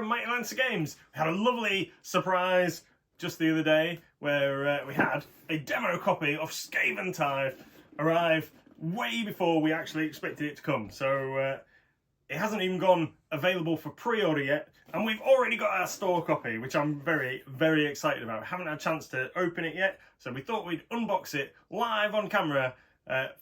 from Mighty Lancer Games. We had a lovely surprise just the other day where we had a demo copy of Skaventide arrive way before we actually expected it to come. So it hasn't even gone available for pre-order yet, and we've already got our store copy, which I'm very, very excited about. Haven't had a chance to open it yet, so we thought we'd unbox it live on camera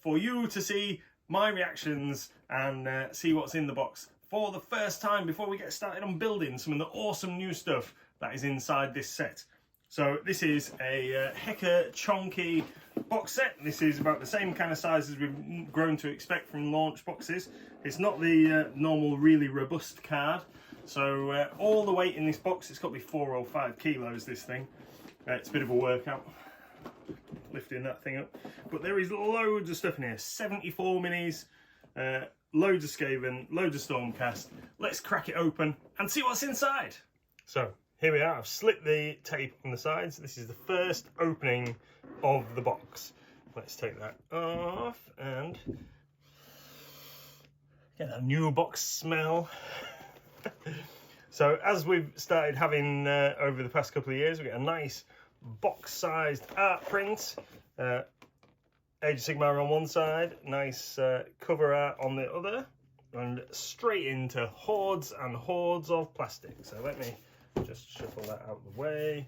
for you to see my reactions and see what's in the box for the first time before we get started on building some of the awesome new stuff that is inside this set. So this is a hecker chonky box set. This is about the same kind of size as we've grown to expect from launch boxes. It's not the normal really robust card. So all the weight in this box, it's got to be 4 or 5 kilos, this thing. It's a bit of a workout, lifting that thing up. But there is loads of stuff in here. 74 minis, loads of Skaven, loads of Stormcast. Let's crack it open and see what's inside. So here we are. I've slit the tape on the sides. This is the first opening of the box. Let's take that off and get that new box smell. So as we've started having over the past couple of years, we get a nice box-sized art print. Age of Sigmar on one side, nice cover art on the other, and straight into hordes and hordes of plastic. So let me just shuffle that out of the way,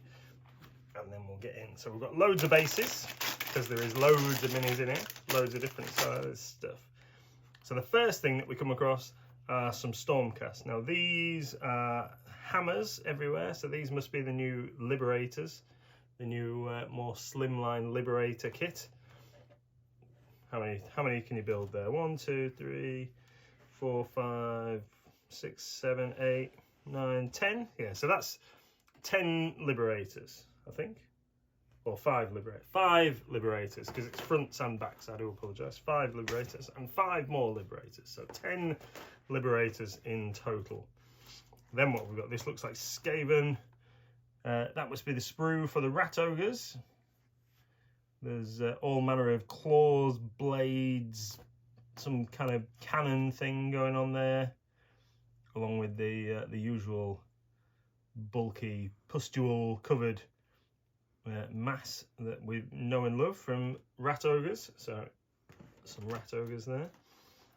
and then we'll get in. So we've got loads of bases, because there is loads of minis in it, loads of different size stuff. So the first thing that we come across are some Stormcast. Now these are hammers everywhere, so these must be the new Liberators, the new more slimline Liberator kit. How many can you build there? 1, 2, 3, 4, 5, 6, 7, 8, 9, 10. Yeah, so that's 10 Liberators, I think. Or 5 Liberators. 5 Liberators, because it's fronts and backs, I do apologise. 5 Liberators and 5 more Liberators. So 10 Liberators in total. Then what we've got, this looks like Skaven. That must be the sprue for the Rat Ogres. There's all manner of claws, blades, some kind of cannon thing going on there, along with the usual bulky pustule covered mass that we know and love from Rat Ogres. So some Rat Ogres there.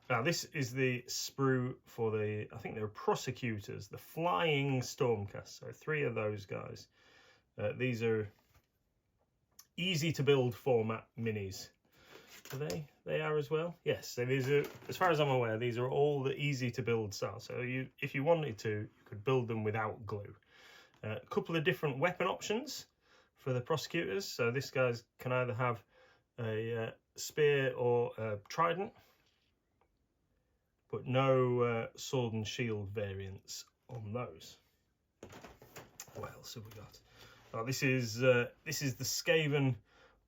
Now this is the sprue for the, I think they're prosecutors, the flying Stormcast. So 3 of those guys. These are easy to build format minis. Are they are as well? Yes, so these are, as far as I'm aware, these are all the easy to build style. So if you wanted to, you could build them without glue. A couple of different weapon options for the prosecutors. So this guy's can either have a spear or a trident, but no sword and shield variants on those. What else have we got? Oh, this is the Skaven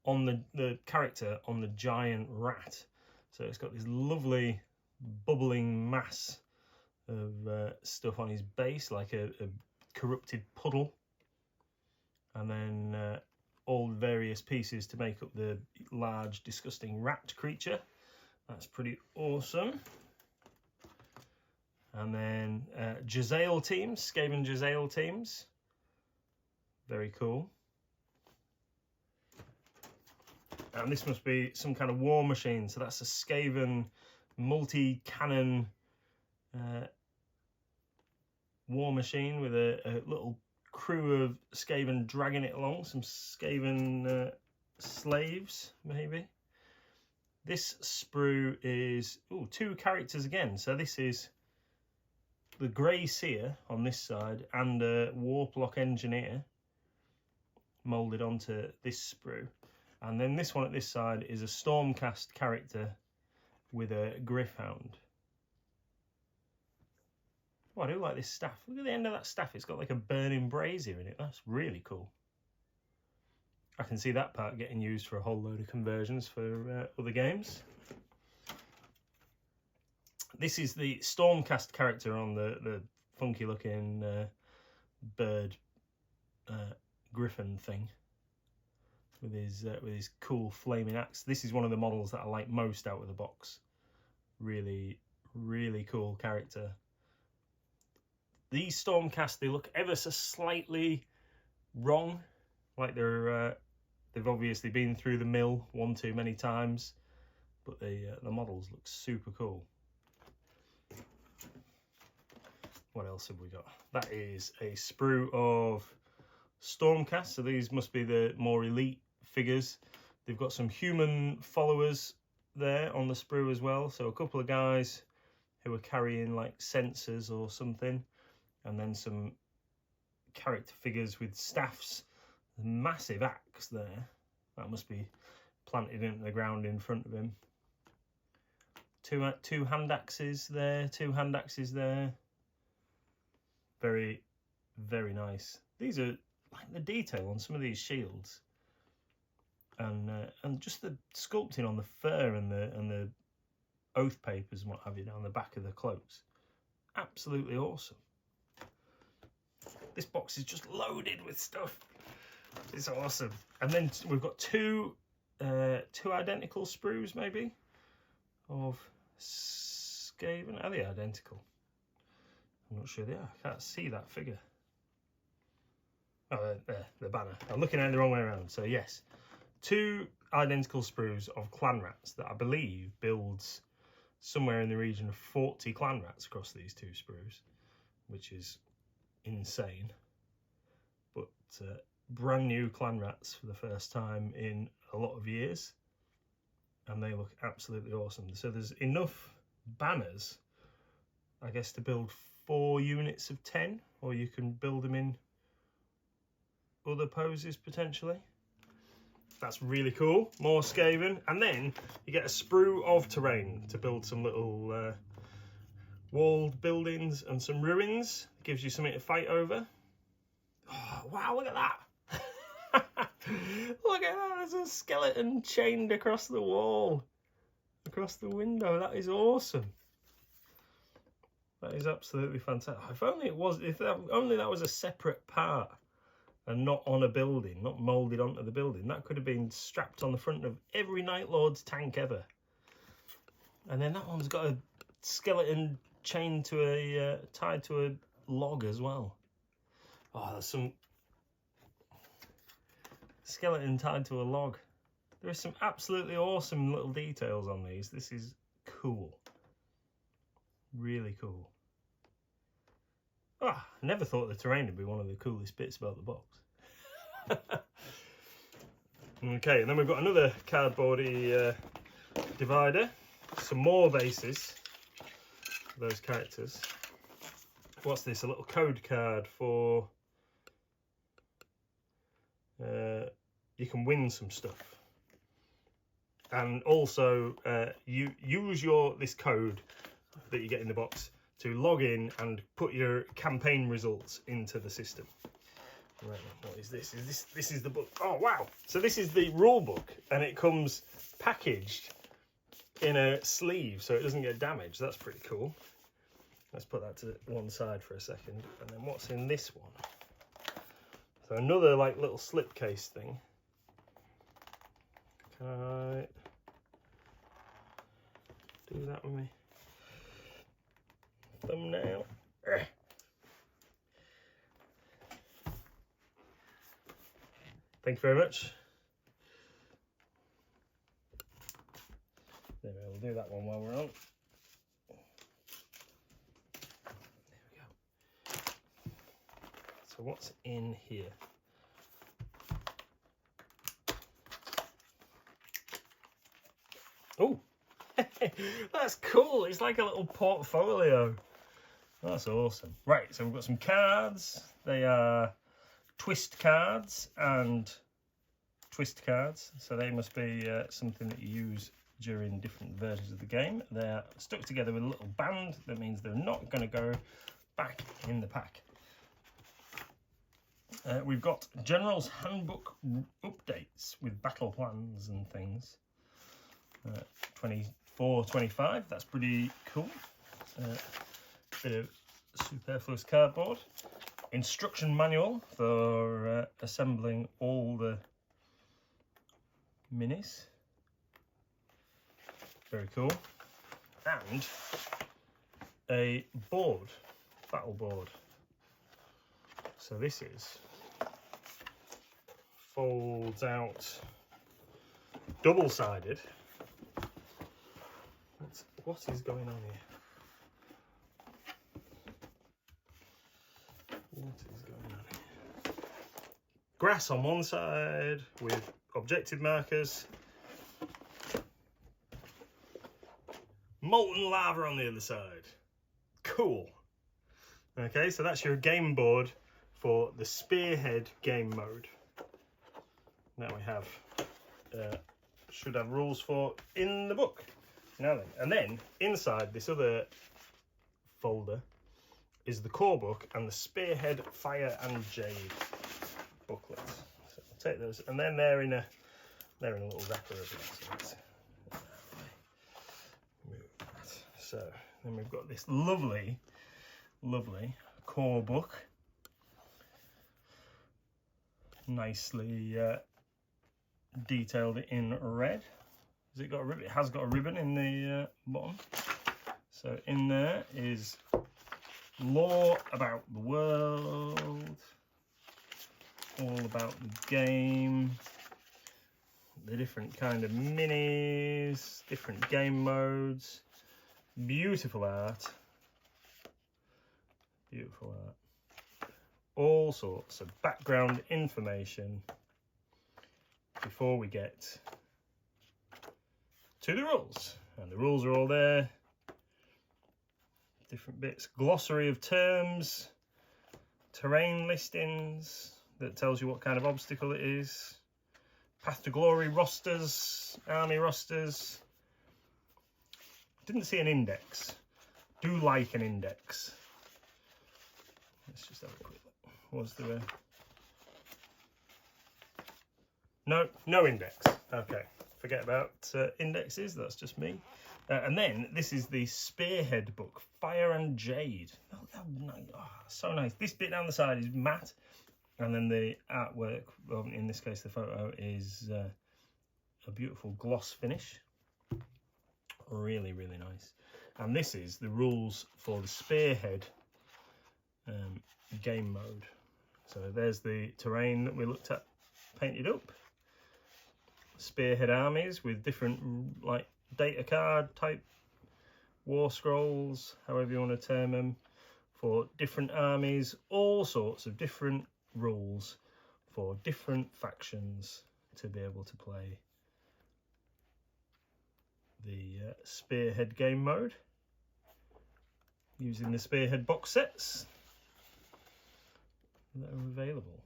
on the character on the giant rat. So it's got this lovely bubbling mass of stuff on his base, like a corrupted puddle, and then all various pieces to make up the large, disgusting rat creature. That's pretty awesome. And then Jezzail teams, Skaven Jezzail teams. Very cool. And this must be some kind of war machine. So that's a Skaven multi-cannon war machine with a little crew of Skaven dragging it along. Some Skaven slaves, maybe. This sprue is 2 characters again. So this is the Grey Seer on this side and a Warplock Engineer moulded onto this sprue, and then this one at this side is a Stormcast character with a Gryph-hound. Oh, I do like this staff. Look at the end of that staff, it's got like a burning brazier in it. That's really cool. I can see that part getting used for a whole load of conversions for other games. This is the Stormcast character on the funky looking bird griffin thing with his cool flaming axe. This is one of the models that I like most out of the box. Really, really cool character. these Stormcast, they look ever so slightly wrong, like they've obviously been through the mill one too many times, but the models look super cool. What else have we got? That is a sprue of Stormcast, so these must be the more elite figures. They've got some human followers there on the sprue as well, so a couple of guys who are carrying like sensors or something, and then some character figures with staffs. A massive axe there, that must be planted into the ground in front of him. Two hand axes there, two hand axes there. Very, very nice. These are like the detail on some of these shields, and just the sculpting on the fur and the oath papers and what have you down the back of the cloaks. Absolutely awesome. This box is just loaded with stuff. It's awesome. And then we've got two identical sprues maybe of Skaven. Are they identical? I'm not sure they are. I can't see that figure. Oh, there, the banner. I'm looking at it the wrong way around. So yes, two identical sprues of clan rats that I believe builds somewhere in the region of 40 clan rats across these two sprues, which is insane. But brand new clan rats for the first time in a lot of years, and they look absolutely awesome. So there's enough banners, I guess, to build 4 units of 10, or you can build them in other poses potentially. That's really cool. More Skaven, and then you get a sprue of terrain to build some little walled buildings and some ruins. It gives you something to fight over. Oh, wow, look at that. Look at that, there's a skeleton chained across the wall, across the window. That is awesome. That is absolutely fantastic. If only that was a separate part and not on a building, not moulded onto the building. That could have been strapped on the front of every Night Lord's tank ever. And then that one's got a skeleton chained to a tied to a log as well. Oh, there's some skeleton tied to a log. There are some absolutely awesome little details on these. This is cool. Really cool. Ah, I never thought the terrain would be one of the coolest bits about the box. Okay, and then we've got another cardboardy divider. Some more bases for those characters. What's this? A little code card for... you can win some stuff. And also, you use this code that you get in the box to log in and put your campaign results into the system. Right, what is this? This is the book. Oh wow! So this is the rule book, and it comes packaged in a sleeve so it doesn't get damaged. That's pretty cool. Let's put that to one side for a second. And then what's in this one? So another like little slipcase thing. Can I do that with me? Thumbnail. Thank you very much. There we go, we'll do that one while we're on. There we go. So what's in here? Oh, that's cool. It's like a little portfolio. That's awesome. Right, so we've got some cards. They are twist cards and twist cards. So they must be something that you use during different versions of the game. They're stuck together with a little band. That means they're not going to go back in the pack. We've got General's Handbook updates with battle plans and things. 24-25, that's pretty cool. Bit of superfluous cardboard. Instruction manual for assembling all the minis. Very cool. And a board, battle board. So this is folds out, double-sided. What is going on here? What is going on here? Grass on one side with objective markers. Molten lava on the other side. Cool. Okay, so that's your game board for the Spearhead game mode. Now we have, should have rules for in the book. Now then, and then inside this other folder is the core book and the Spearhead Fire and Jade booklet. So I'll take those, and then they're in a little wrapper as well. So move that. So then we've got this lovely core book, nicely detailed in red. Has it got a ribbon? It has got a ribbon in the bottom. So in there is lore about the world, all about the game, the different kind of minis, different game modes, beautiful art, all sorts of background information before we get to the rules. And the rules are all there, different bits, glossary of terms, terrain listings that tells you what kind of obstacle it is, Path to Glory rosters, army rosters. Didn't see an index. Do like an index. Let's just have a quick look. Was there a... No index. Okay, forget about indexes, that's just me. And then this is the Spearhead book, Fire and Jade. Oh, so nice. This bit down the side is matte, and then the artwork, well, in this case the photo, is a beautiful gloss finish. Really, really nice. And this is the rules for the Spearhead game mode. So there's the terrain that we looked at painted up. Spearhead armies with different like data card type war scrolls, however you want to term them, for different armies, all sorts of different rules for different factions to be able to play the Spearhead game mode using the Spearhead box sets that are available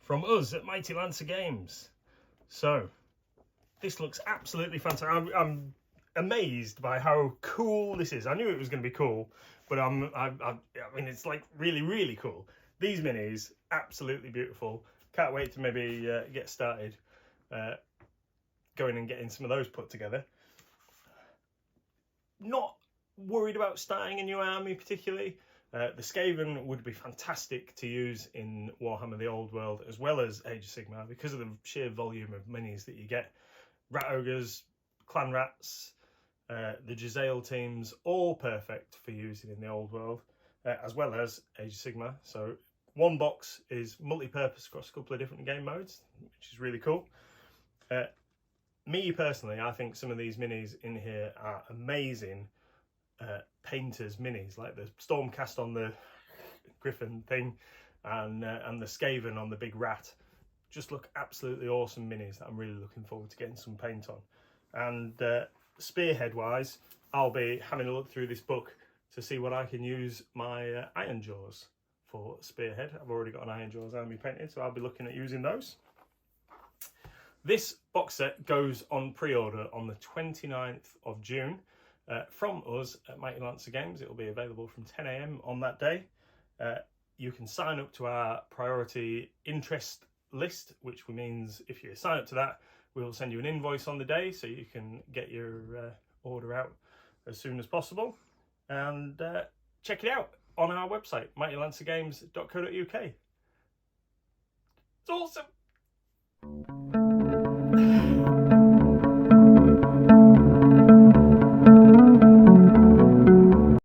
from us at Mighty Lancer Games. So this looks absolutely fantastic. I'm amazed by how cool this is. I knew it was going to be cool, but I mean, it's like really, really cool. These minis, absolutely beautiful. Can't wait to maybe get started going and getting some of those put together. Not worried about starting a new army particularly. The Skaven would be fantastic to use in Warhammer the Old World as well as Age of Sigmar because of the sheer volume of minis that you get. Rat Ogres, Clan Rats, the Giselle teams, all perfect for using in the Old World, as well as Age of Sigmar. So one box is multi-purpose across a couple of different game modes, which is really cool. Me personally, I think some of these minis in here are amazing painters minis, like the Stormcast on the Griffin thing and the Skaven on the big rat. Just look absolutely awesome minis that I'm really looking forward to getting some paint on. And Spearhead wise, I'll be having a look through this book to see what I can use my Iron Jaws for Spearhead. I've already got an Iron Jaws army painted, so I'll be looking at using those. This box set goes on pre-order on the 29th of June from us at Mighty Lancer Games. It will be available from 10 AM on that day. You can sign up to our priority interest list, which means if you sign up to that, we'll send you an invoice on the day so you can get your order out as soon as possible. And check it out on our website, mightylancergames.co.uk. It's awesome!